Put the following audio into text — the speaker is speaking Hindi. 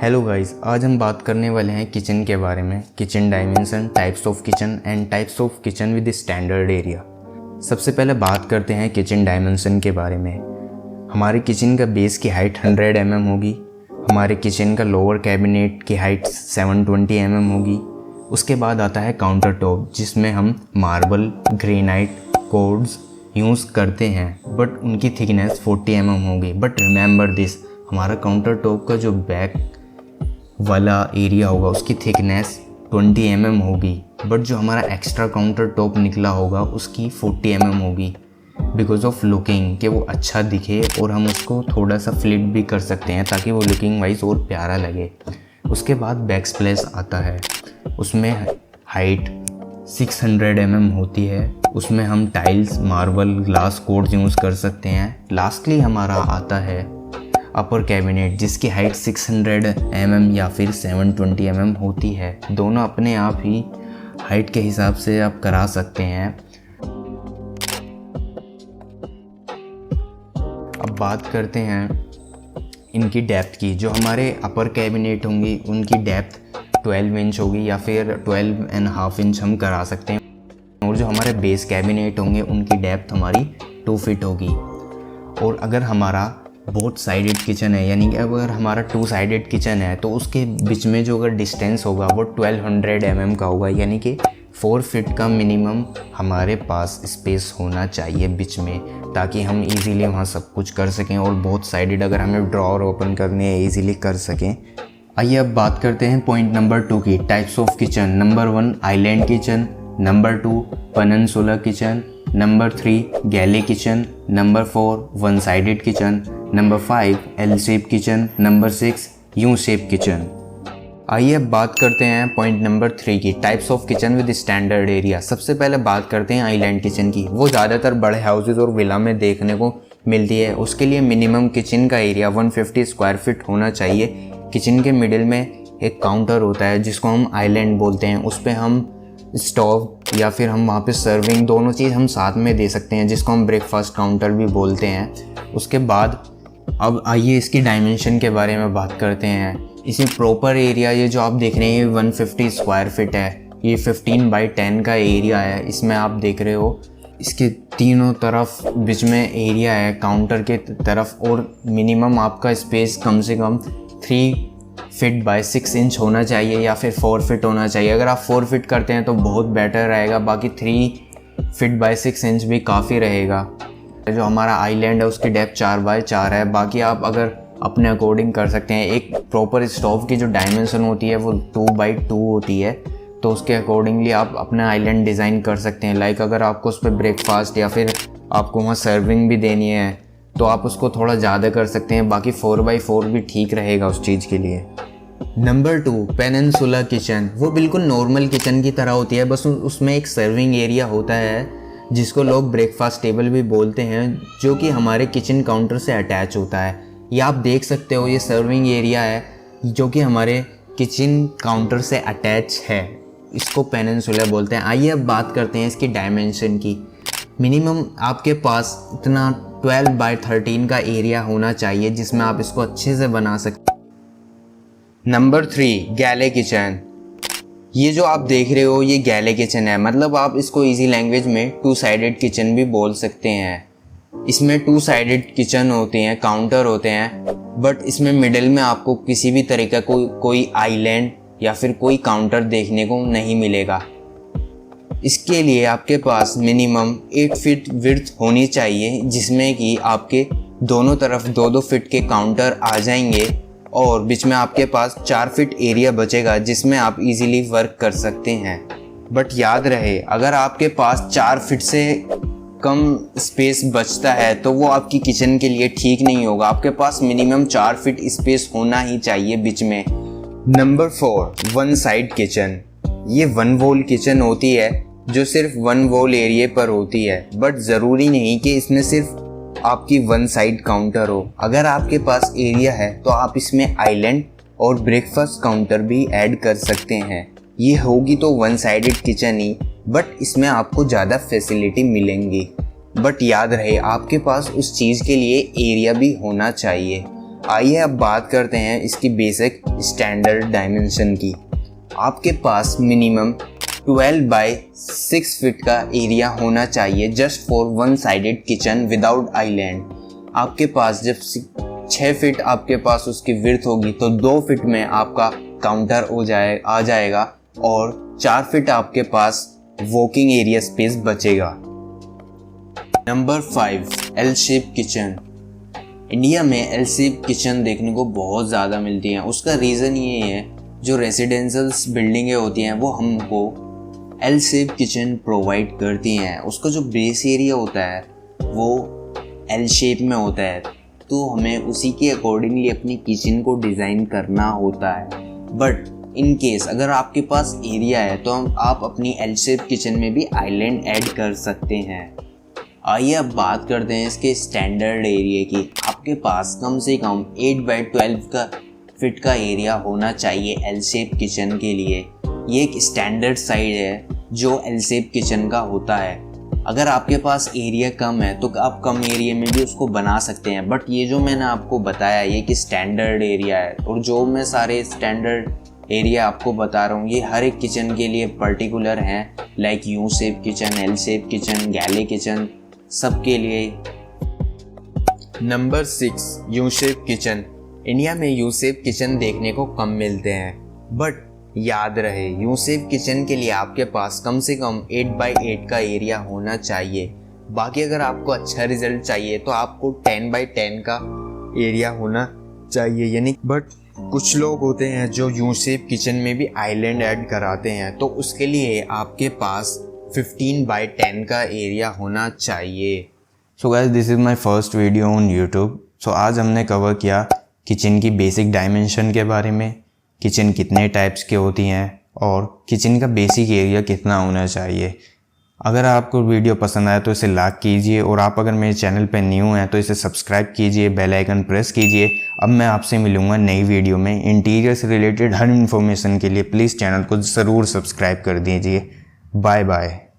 हेलो गाइस, आज हम बात करने वाले हैं किचन के बारे में। Kitchen dimension, types of kitchen and types of kitchen with standard area. सबसे पहले बात करते हैं किचन डायमेंशन के बारे में। हमारे किचन का बेस की हाइट 100 mm होगी। हमारे किचन का लोअर कैबिनेट की हाइट 720 mm होगी। उसके बाद आता है काउंटर टॉप, जिसमें हम मार्बल, ग्रेनाइट, कोर्ड्स यूज़ करते हैं, बट उनकी थिकनेस 40 mm होगी। बट रिमेंबर दिस, हमारा काउंटर टॉप का जो बैक वाला एरिया होगा उसकी थिकनेस 20 mm होगी, बट जो हमारा एक्स्ट्रा काउंटर टॉप निकला होगा उसकी 40 mm होगी। बिकॉज ऑफ लुकिंग, कि वो अच्छा दिखे और हम उसको थोड़ा सा फ्लिप भी कर सकते हैं ताकि वो लुकिंग वाइज और प्यारा लगे। उसके बाद बैक स्प्लेस आता है, उसमें हाइट 600 mm होती है। उसमें हम tiles, marble, glass chords use कर सकते हैं। लास्टली हमारा आता है अपर कैबिनेट, जिसकी हाइट 600 mm या फिर 720 mm होती है। दोनों अपने आप ही हाइट के हिसाब से आप करा सकते हैं। अब बात करते हैं इनकी डेप्थ की। जो हमारे अपर कैबिनेट होंगी उनकी डेप्थ 12 इंच होगी या फिर 12.5 इंच हम करा सकते हैं। और जो हमारे बेस कैबिनेट होंगे उनकी डेप्थ हमारी 2 फीट होगी। और अगर हमारा बोथ साइडेड किचन है, यानी कि अगर हमारा 2 साइडेड किचन है, तो उसके बीच में जो अगर डिस्टेंस होगा वो 1200 mm का होगा, यानी कि 4 फीट का मिनिमम हमारे पास स्पेस होना चाहिए बीच में, ताकि हम इजीली वहाँ सब कुछ कर सकें। और बोथ साइडेड अगर हमें ड्रॉअर ओपन करने हैं इजीली कर सकें। आइए अब बात करते हैं पॉइंट नंबर 2 की, types of kitchen. Number 1 island kitchen, number 2 peninsula kitchen, number 3 गैले kitchen, number 4 one sided kitchen, number 5 L shape kitchen, number 6 U shape kitchen. आइए अब बात करते हैं पॉइंट नंबर 3 की, types of kitchen with standard area. सबसे पहले बात करते हैं आइलैंड किचन की। वो ज़्यादातर बड़े हाउसेज और विला में देखने को मिलती है। उसके लिए मिनिमम किचन का एरिया 150 स्क्वायर फीट होना चाहिए। किचन के मिडिल में एक काउंटर होता है जिसको हम आइलैंड बोलते हैं। उस पर हम स्टोव या फिर हम वहाँ पे सर्विंग, दोनों चीज़ हम साथ में दे सकते हैं, जिसको हम ब्रेकफास्ट काउंटर भी बोलते हैं। उसके बाद अब आइए इसकी डायमेंशन के बारे में बात करते हैं। इसे प्रॉपर एरिया, ये जो आप देख रहे हैं, ये 150 स्क्वायर फीट है। ये 15x10 का एरिया है। इसमें आप देख रहे हो इसके तीनों तरफ बीच में एरिया है काउंटर के तरफ। और मिनिमम आपका स्पेस कम से कम 3 फीट बाय 6 इंच होना चाहिए या फिर 4 फीट होना चाहिए। अगर आप 4 फीट करते हैं तो बहुत बेटर रहेगा, बाकी 3 फीट बाय 6 इंच भी काफ़ी रहेगा। जो हमारा आइलैंड है उसकी डेप्थ 4x4 है। बाकी आप अगर अपने अकॉर्डिंग कर सकते हैं। एक प्रॉपर स्टोव की जो डायमेंशन होती है वो 2x2 होती है, तो उसके अकॉर्डिंगली आप अपना आइलैंड डिज़ाइन कर सकते हैं। लाइक अगर आपको उस पर ब्रेकफास्ट या फिर आपको वहाँ सर्विंग भी देनी है तो आप उसको थोड़ा ज़्यादा कर सकते हैं। बाकी 4x4 भी ठीक रहेगा उस चीज़ के लिए। Number 2 peninsula kitchen. वो बिल्कुल नॉर्मल किचन की तरह होती है, बस उसमें एक सर्विंग एरिया होता है जिसको लोग ब्रेकफास्ट टेबल भी बोलते हैं, जो कि हमारे किचन काउंटर से अटैच होता है। ये आप देख सकते हो, ये सर्विंग एरिया है जो कि हमारे किचन काउंटर से अटैच है। इसको पेनिनसुला बोलते हैं। आइए अब बात करते हैं इसकी डायमेंशन की। मिनिमम आपके पास इतना 12x13 का एरिया होना चाहिए जिसमें आप इसको अच्छे से बना सकते। नंबर 3 गैले किचन। ये जो आप देख रहे हो ये गैले किचन है, मतलब आप इसको इजी लैंग्वेज में 2 साइडेड किचन भी बोल सकते हैं। इसमें 2 साइडेड किचन होते हैं, काउंटर होते हैं, बट इसमें मिडिल में आपको किसी भी तरह का कोई आइलैंड या फिर कोई काउंटर देखने को नहीं मिलेगा। इसके लिए आपके पास मिनिमम 8 फीट विड्थ होनी चाहिए, जिसमें कि आपके दोनों तरफ 2-2 फीट के काउंटर आ जाएंगे और बीच में आपके पास 4 फीट एरिया बचेगा जिसमें आप इजीली वर्क कर सकते हैं। बट याद रहे, अगर आपके पास 4 फीट से कम स्पेस बचता है तो वो आपकी किचन के लिए ठीक नहीं होगा। आपके पास मिनिमम 4 फीट स्पेस होना ही चाहिए बीच में। Number 4 one side kitchen. ये वन वॉल किचन होती है जो सिर्फ वन वॉल एरिया पर होती है, बट ज़रूरी नहीं कि इसमें सिर्फ आपकी वन साइड काउंटर हो। अगर आपके पास एरिया है तो आप इसमें आइलैंड और ब्रेकफास्ट काउंटर भी ऐड कर सकते हैं। ये होगी तो one sided kitchen he, but इसमें आपको ज़्यादा फैसिलिटी मिलेंगी। बट याद रहे, आपके पास उस चीज़ के लिए एरिया भी होना चाहिए। आइए अब बात करते हैं इसकी बेसिक स्टैंडर्ड डायमेंशन की। आपके पास मिनिमम 12 बाय 6 फीट का एरिया होना चाहिए just for one sided kitchen without island. आपके पास जब 6 फीट आपके पास उसकी विड्थ होगी तो 2 फीट में आपका काउंटर आ जाएगा और 4 फीट आपके पास वॉकिंग एरिया स्पेस बचेगा। Number 5, L shape kitchen. India में एल शेप किचन देखने को बहुत ज़्यादा मिलती हैं। उसका रीज़न ये है, जो रेजिडेंशियल बिल्डिंगें होती हैं वो हमको एल शेप किचन प्रोवाइड करती हैं। उसका जो बेस एरिया होता है वो एल शेप में होता है, तो हमें उसी के अकॉर्डिंगली अपनी किचन को डिज़ाइन करना होता है। बट इन केस अगर आपके पास एरिया है तो आप अपनी एल शेप किचन में भी आइलैंड ऐड कर सकते हैं। आइए अब बात करते हैं इसके स्टैंडर्ड एरिया की। आपके पास कम से कम 8 बाय 12 फीट का एरिया होना चाहिए एल शेप किचन के लिए। ये एक स्टैंडर्ड साइज है जो एल शेप किचन का होता है। अगर आपके पास एरिया कम है तो आप कम एरिया में भी उसको बना सकते हैं, बट ये जो मैंने आपको बताया ये कि स्टैंडर्ड एरिया है, और जो मैं सारे स्टैंडर्ड एरिया आपको बता रहा हूँ ये हर एक किचन के लिए पर्टिकुलर हैं, like U shape kitchen, L shape kitchen, गैले किचन, सबके लिए। Number 6, U shape kitchen. India में यू शेप किचन देखने को कम मिलते हैं, बट याद रहे यू शेप किचन के लिए आपके पास कम से कम 8 बाय 8 का एरिया होना चाहिए। बाकी अगर आपको अच्छा रिजल्ट चाहिए तो आपको 10 बाय 10 का एरिया होना चाहिए, यानी। बट कुछ लोग होते हैं जो यू शेप किचन में भी आइलैंड ऐड कराते हैं, तो उसके लिए आपके पास 15 बाय 10 का एरिया होना चाहिए। So guys, this is my first video on YouTube. सो आज हमने कवर किया किचन की बेसिक डायमेंशन के बारे में, किचन कितने टाइप्स की होती हैं और किचन का बेसिक एरिया कितना होना चाहिए। अगर आपको वीडियो पसंद आया तो इसे लाइक कीजिए, और आप अगर मेरे चैनल पर न्यू हैं तो इसे सब्सक्राइब कीजिए, बेल आइकन प्रेस कीजिए। अब मैं आपसे मिलूँगा नई वीडियो में। इंटीरियर से रिलेटेड हर इन्फॉर्मेशन के लिए प्लीज़ चैनल को ज़रूर सब्सक्राइब कर दीजिए। Bye bye.